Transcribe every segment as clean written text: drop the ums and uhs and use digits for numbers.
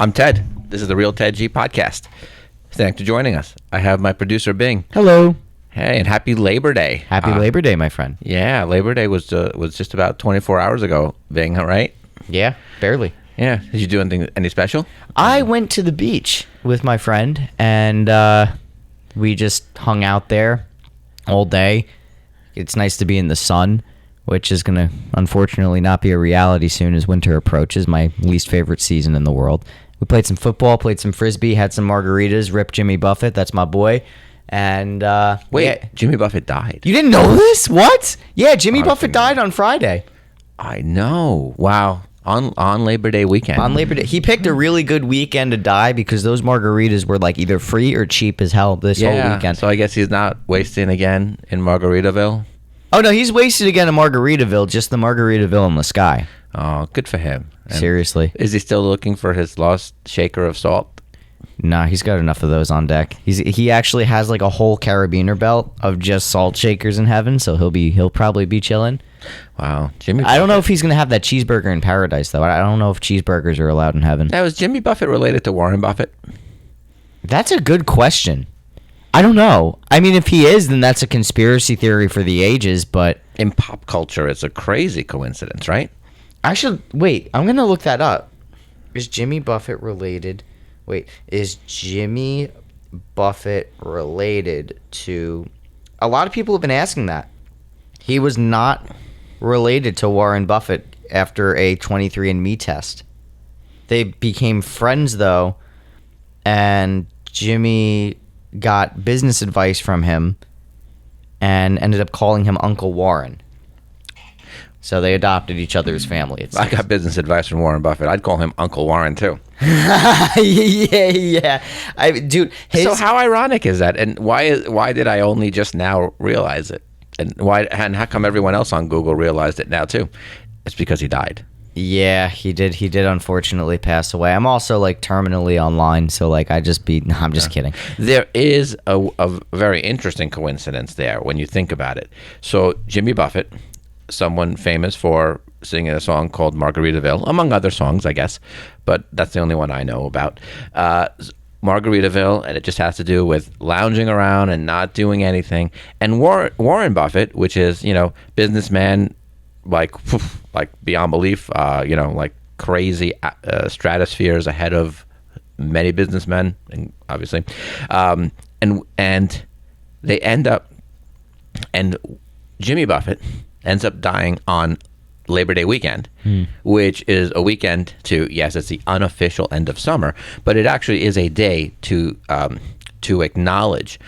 I'm Ted. This is the Real Ted G podcast. Thanks for joining us. I have my producer, Bing. Hello. Hey, and happy Labor Day. Happy Labor Day, my friend. Yeah, Labor Day was just about 24 hours ago, Bing, right? Yeah, barely. Yeah. Did you do any special? I went to the beach with my friend, and we just hung out there all day. It's nice to be in the sun, which is going to unfortunately not be a reality soon as winter approaches, my least favorite season in the world. We played some football, played some frisbee, had some margaritas, ripped Jimmy Buffett, that's my boy. And wait, yeah. Jimmy Buffett died. You didn't know this? What? Yeah, Jimmy Buffett died on Friday. I know. Wow. On Labor Day weekend. On Labor Day. He picked a really good weekend to die because those margaritas were like either free or cheap as hell this whole weekend. So I guess he's not wasting again in Margaritaville. Oh, no, he's wasted again in Margaritaville, just the Margaritaville in the sky. Oh, good for him. And seriously. Is he still looking for his lost shaker of salt? Nah, he's got enough of those on deck. He actually has like a whole carabiner belt of just salt shakers in heaven, so he'll probably be chilling. Wow, Jimmy. I don't know if he's gonna have that cheeseburger in paradise though. I don't know if cheeseburgers are allowed in heaven. Now, is Jimmy Buffett related to Warren Buffett? That's a good question. I don't know. I mean, if he is, then that's a conspiracy theory for the ages. But in pop culture, it's a crazy coincidence, right? Wait. I'm gonna look that up. Is Jimmy Buffett related? Wait, is Jimmy Buffett related to... A lot of people have been asking that. He was not related to Warren Buffett after a 23andMe test. They became friends, though, and Jimmy got business advice from him and ended up calling him Uncle Warren. So they adopted each other's family. I got business advice from Warren Buffett. I'd call him Uncle Warren, too. yeah. Dude. So how ironic is that? And why did I only just now realize it? And how come everyone else on Google realized it now, too? It's because he died. Yeah, he did. He did unfortunately pass away. I'm also like terminally online, so like I'm just kidding. There is a very interesting coincidence there when you think about it. So Jimmy Buffett, someone famous for singing a song called Margaritaville, among other songs, I guess, but that's the only one I know about. Margaritaville, and it just has to do with lounging around and not doing anything. And Warren Buffett, which is, businessman, like beyond belief, like crazy stratospheres ahead of many businessmen, and obviously, and they end up, and Jimmy Buffett ends up dying on Labor Day weekend, which is a weekend yes, it's the unofficial end of summer, but it actually is a day to acknowledge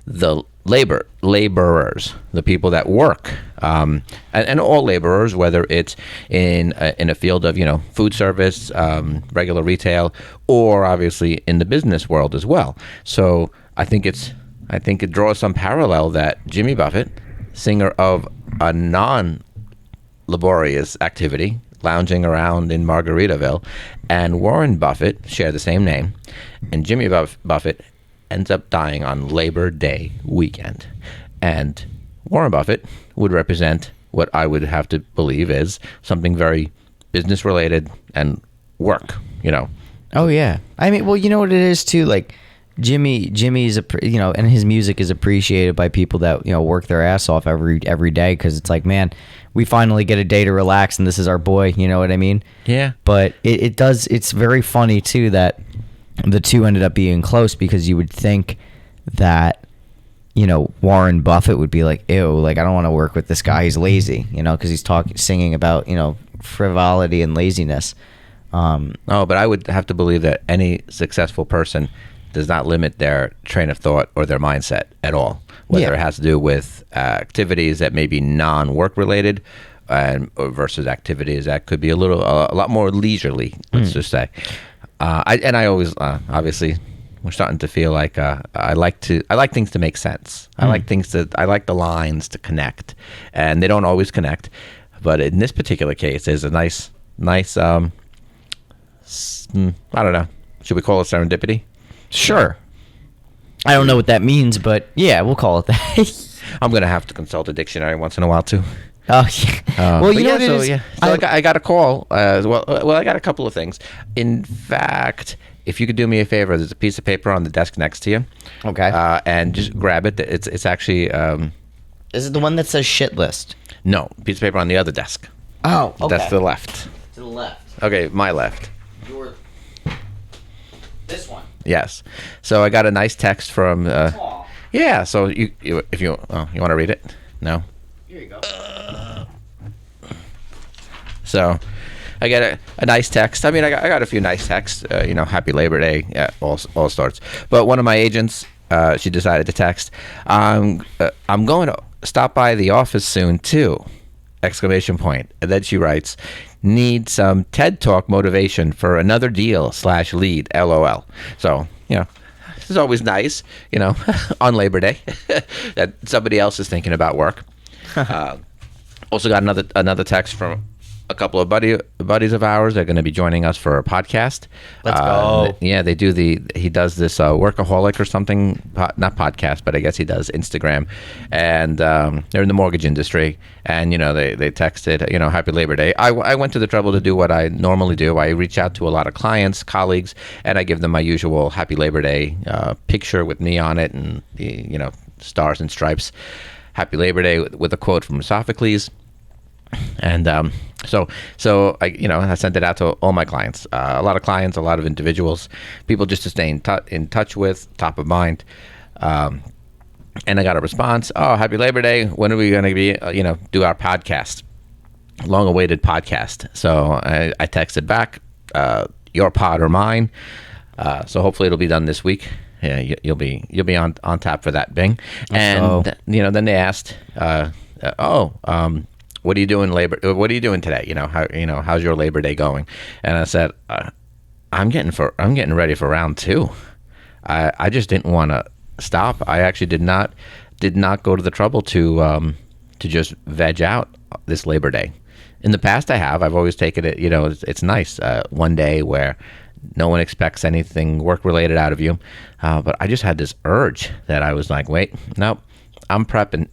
the laborers, the people that work, and all laborers, whether it's in a field of food service, regular retail, or obviously in the business world as well. So I think it draws some parallel that Jimmy Buffett, singer of a non-laborious activity, lounging around in Margaritaville, and Warren Buffett share the same name, and Jimmy Buffett ends up dying on Labor Day weekend. And Warren Buffett would represent what I would have to believe is something very business related and work, Oh yeah. I mean, well, you know what it is too, like Jimmy's and his music is appreciated by people that work their ass off every day, because it's like, man, we finally get a day to relax and this is our boy, you know what I mean? Yeah. But it's very funny too that the two ended up being close, because you would think that Warren Buffett would be like, ew, like I don't want to work with this guy, he's lazy, because he's singing about frivolity and laziness. But I would have to believe that any successful person does not limit their train of thought or their mindset at all, whether it has to do with activities that may be non-work related, versus activities that could be a lot more leisurely, let's just say. I always obviously we're starting to feel like I like things to make sense. I like the lines to connect, and they don't always connect. But in this particular case, there's a nice I don't know. Should we call it serendipity? Sure. I don't know what that means, but yeah, we'll call it that. I'm going to have to consult a dictionary once in a while, too. Oh, yeah. Well, you know what it is? So I got a call. Well, I got a couple of things. In fact, if you could do me a favor, there's a piece of paper on the desk next to you. Okay. And just grab it. It's actually Is it the one that says shit list? no piece of paper on the other desk. Oh, okay. That's to the left. To the left. Okay, my left. This one. Yes. So I got a nice text from. Aw. Yeah. So if you you want to read it? No. Here you go. So I get a nice text. I mean, I got a few nice texts. Happy Labor Day, all sorts. But one of my agents, she decided to text, I'm going to stop by the office soon too! Exclamation point. And then she writes, need some TED Talk motivation for another deal / lead. LOL. So this is always nice. On Labor Day that somebody else is thinking about work. Also got another text from a couple of buddies of ours. They're going to be joining us for a podcast. Let's go. Yeah, they do he does this workaholic or something, not podcast, but I guess he does Instagram, and they're in the mortgage industry, and they texted, Happy Labor Day. I went to the trouble to do what I normally do. I reach out to a lot of clients, colleagues, and I give them my usual Happy Labor Day picture with me on it, and the stars and stripes. Happy Labor Day with a quote from Sophocles. And so I sent it out to all my clients, a lot of clients, a lot of individuals, people just to stay in touch with, top of mind. And I got a response. Oh, Happy Labor Day. When are we going to be, do our podcast? Long-awaited podcast. So I texted back, your pod or mine. So hopefully it'll be done this week. Yeah, you'll be on tap for that, Bing. And then they asked, what are you doing today? How's your Labor Day going? And I said, I'm getting ready for round 2. I just didn't want to stop. I actually did not go to the trouble to just veg out this Labor Day. In the past, I've always taken it. It's nice one day where no one expects anything work related out of you. But I just had this urge that I was like, wait, no, I'm prepping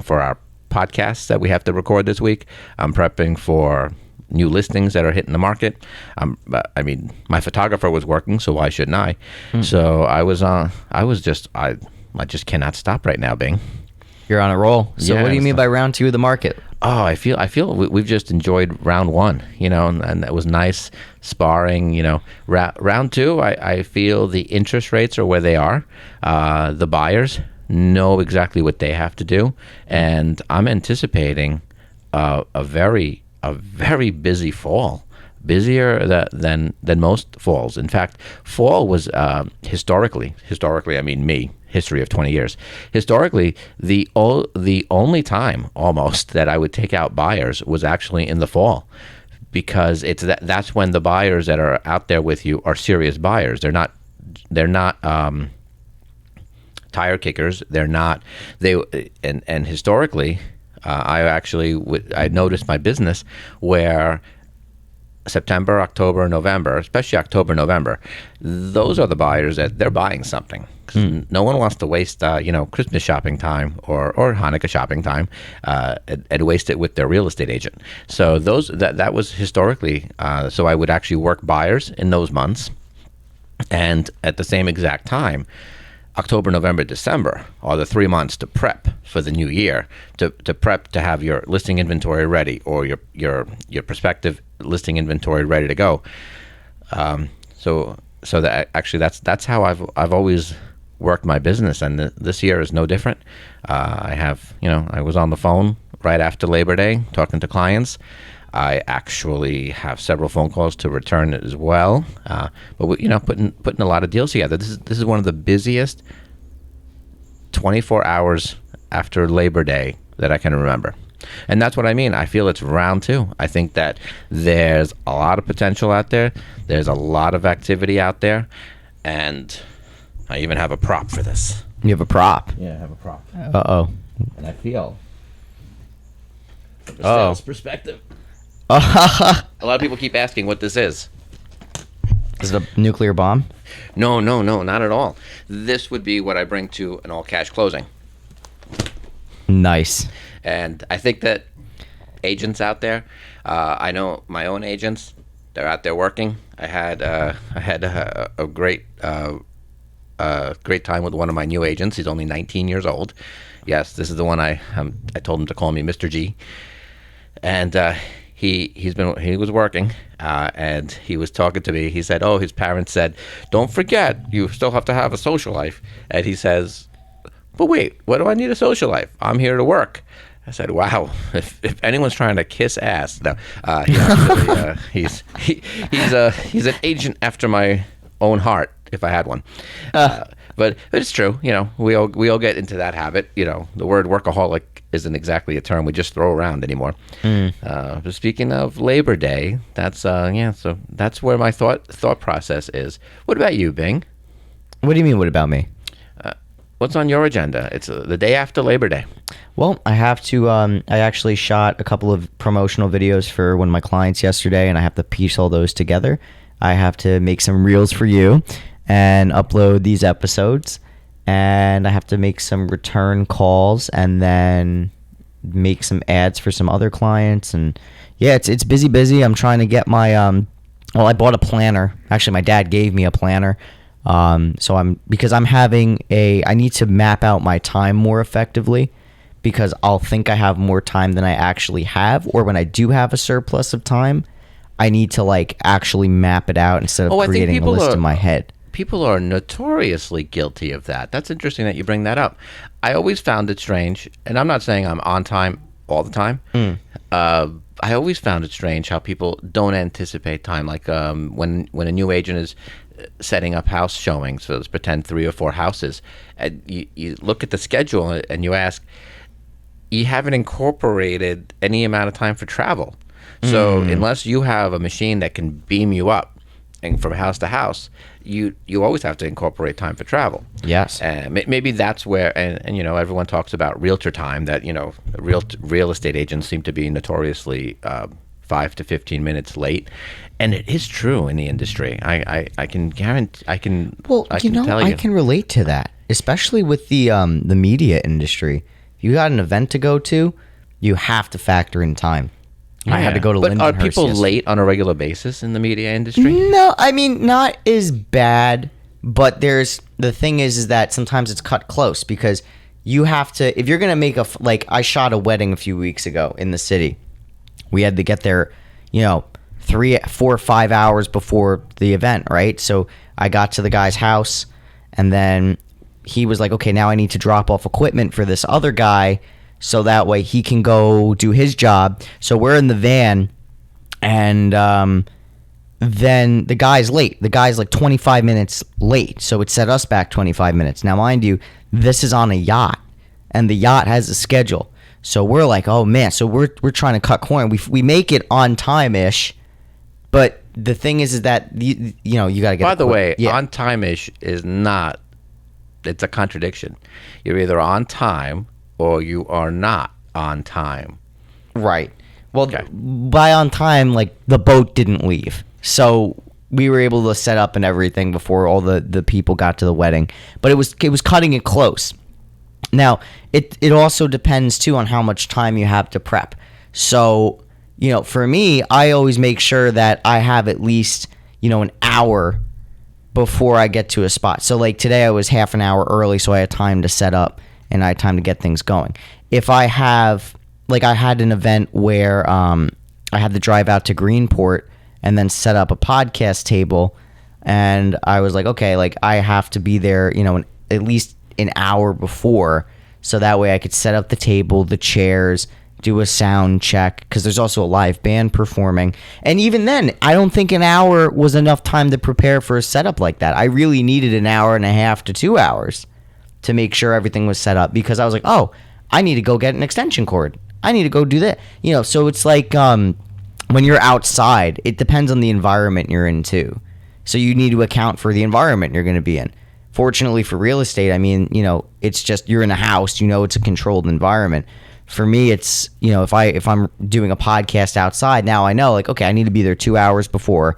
for our podcasts that we have to record this week. I'm prepping for new listings that are hitting the market. My photographer was working, so why shouldn't I? So I just cannot stop right now, Bing. You're on a roll. So what do you mean by round 2 of the market? Oh, I feel we've just enjoyed round 1, and that was nice sparring. Round 2, I feel the interest rates are where they are. The buyers know exactly what they have to do, and I'm anticipating a very busy fall, busier than most falls. In fact, fall was historically, I mean history of 20 years. Historically, the only time almost that I would take out buyers was actually in the fall, because that's when the buyers that are out there with you are serious buyers. They're not tire kickers. And historically, I noticed my business where September, October, November, especially October, November, those are the buyers that they're buying something. 'Cause no one wants to waste, Christmas shopping time or Hanukkah shopping time, and waste it with their real estate agent. So that was historically. So I would actually work buyers in those months, and at the same exact time, October, November, December are the 3 months to prep for the new year, to prep to have your listing inventory ready, or your prospective listing inventory ready to go. So that actually that's how I've always worked my business, and this year is no different. I was on the phone right after Labor Day talking to clients. I actually have several phone calls to return as well, but putting a lot of deals together. This is one of the busiest 24 hours after Labor Day that I can remember, and that's what I mean. I feel it's round 2. I think that there's a lot of potential out there. There's a lot of activity out there, and I even have a prop for this. You have a prop? Yeah, I have a prop. Uh-oh. And I feel from a Uh-oh. sales perspective. A lot of people keep asking what this is. Is it a nuclear bomb? No, not at all. This would be what I bring to an all-cash closing. Nice. And I think that agents out there, I know my own agents, they're out there working. I had a great time with one of my new agents. He's only 19 years old. Yes, this is the one I told him to call me Mr. G. And he was working, and he was talking to me. He said, "Oh, his parents said, don't forget, you still have to have a social life." And he says, "But wait, what do I need a social life? I'm here to work." I said, "Wow, if anyone's trying to kiss ass, no, he actually, he's an agent after my own heart, if I had one." But it's true, we all get into that habit. The word workaholic isn't exactly a term we just throw around anymore. But speaking of Labor Day, that's so that's where my thought process is. What about you, Bing? What do you mean, what about me? What's on your agenda? It's the day after Labor Day. Well, I have to, I actually shot a couple of promotional videos for one of my clients yesterday, and I have to piece all those together. I have to make some reels for you and upload these episodes, and I have to make some return calls and then make some ads for some other clients. And yeah, it's busy. I'm trying to get my, I bought a planner. Actually, my dad gave me a planner. Because I need to map out my time more effectively, because I'll think I have more time than I actually have, or when I do have a surplus of time, I need to actually map it out instead of creating a list in my head. People are notoriously guilty of that. That's interesting that you bring that up. I always found it strange, and I'm not saying I'm on time all the time. I always found it strange how people don't anticipate time. Like when a new agent is setting up house showings, so let's pretend 3 or 4 houses, and you look at the schedule and you ask, you haven't incorporated any amount of time for travel. So unless you have a machine that can beam you up and from house to house, you always have to incorporate time for travel. Yes. And maybe that's where, and everyone talks about realtor time, that real estate agents seem to be notoriously 5 to 15 minutes late, and it is true in the industry. I can guarantee. I can tell you. I can relate to that, especially with the media industry. If you got an event to go to, you have to factor in time. I had to go to Lindenhurst. But are people late on a regular basis in the media industry? No, I mean, not as bad, but the thing is that sometimes it's cut close, because you have to, if you're going to make I shot a wedding a few weeks ago in the city. We had to get there, 3, 4, 5 hours before the event, right? So I got to the guy's house, and then he was like, okay, now I need to drop off equipment for this other guy, so that way he can go do his job. So we're in the van, and then the guy's late. The guy's 25 minutes late, so it set us back 25 minutes. Now, mind you, this is on a yacht, and the yacht has a schedule. So we're like, oh man, so we're trying to cut corners. We make it on time-ish, but the thing is that you got to get. By the way, on time-ish is not. It's a contradiction. You're either on time or you are not on time. Right. Well, by on time, the boat didn't leave, so we were able to set up and everything before all the people got to the wedding. But it was cutting it close. Now, it also depends, too, on how much time you have to prep. So, for me, I always make sure that I have at least, an hour before I get to a spot. So, today I was half an hour early, so I had time to set up and I had time to get things going. If I have, I had an event where I had to drive out to Greenport and then set up a podcast table, and I was like, okay, I have to be there, at least an hour before, so that way I could set up the table, the chairs, do a sound check, because there's also a live band performing. And even then, I don't think an hour was enough time to prepare for a setup like that. I really needed an hour and a half to 2 hours to make sure everything was set up, because I was like, oh, I need to go get an extension cord. I need to go do that. So it's when you're outside, it depends on the environment you're in too. So you need to account for the environment you're going to be in. Fortunately for real estate, I mean, it's just you're in a house, it's a controlled environment. For me, it's, if I'm doing a podcast outside, now I know, okay, I need to be there 2 hours before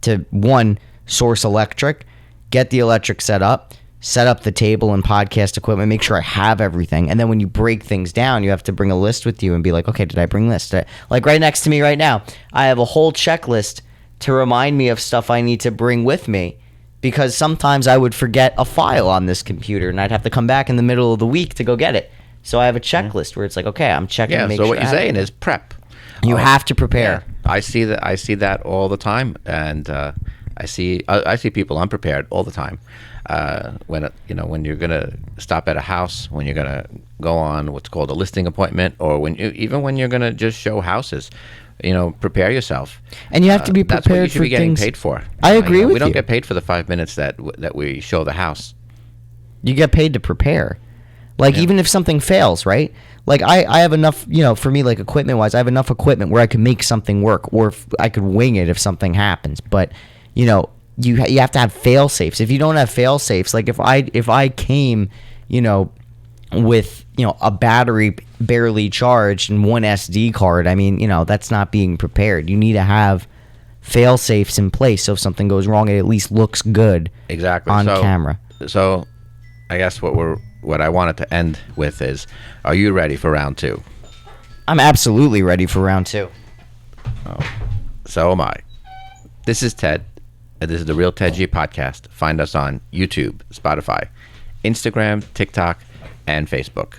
to, 1, source electric, get the electric set up, set up the table and podcast equipment, make sure I have everything. And then when you break things down, you have to bring a list with you and be like, okay, did I bring this? Like right next to me right now, I have a whole checklist to remind me of stuff I need to bring with me, because sometimes I would forget a file on this computer and I'd have to come back in the middle of the week to go get it. So I have a checklist where it's like, okay, I'm checking to make so sure what you're saying is prep. you have to prepare. Yeah, I see that all the time, and I see people unprepared all the time. When you're gonna stop at a house, when you're gonna go on what's called a listing appointment, or even when you're gonna just show houses, prepare yourself. And you have to be prepared. That's what you should for be getting things. paid for. I agree with you. We don't get paid for the 5 minutes that we show the house. You get paid to prepare. Like, even if something fails, right? Like, I have enough, for me, like, equipment-wise, I have enough equipment where I can make something work, or I could wing it if something happens. But, you have to have fail-safes. If you don't have fail-safes, like, if I came, with, a battery barely charged and one SD card, I mean, that's not being prepared. You need to have fail-safes in place so if something goes wrong, it at least looks good on camera. So, I guess what I wanted to end with is, are you ready for round 2? I'm absolutely ready for round 2. Oh, so am I. This is Ted, and this is the Real Ted G Podcast. Find us on YouTube, Spotify, Instagram, TikTok, and Facebook.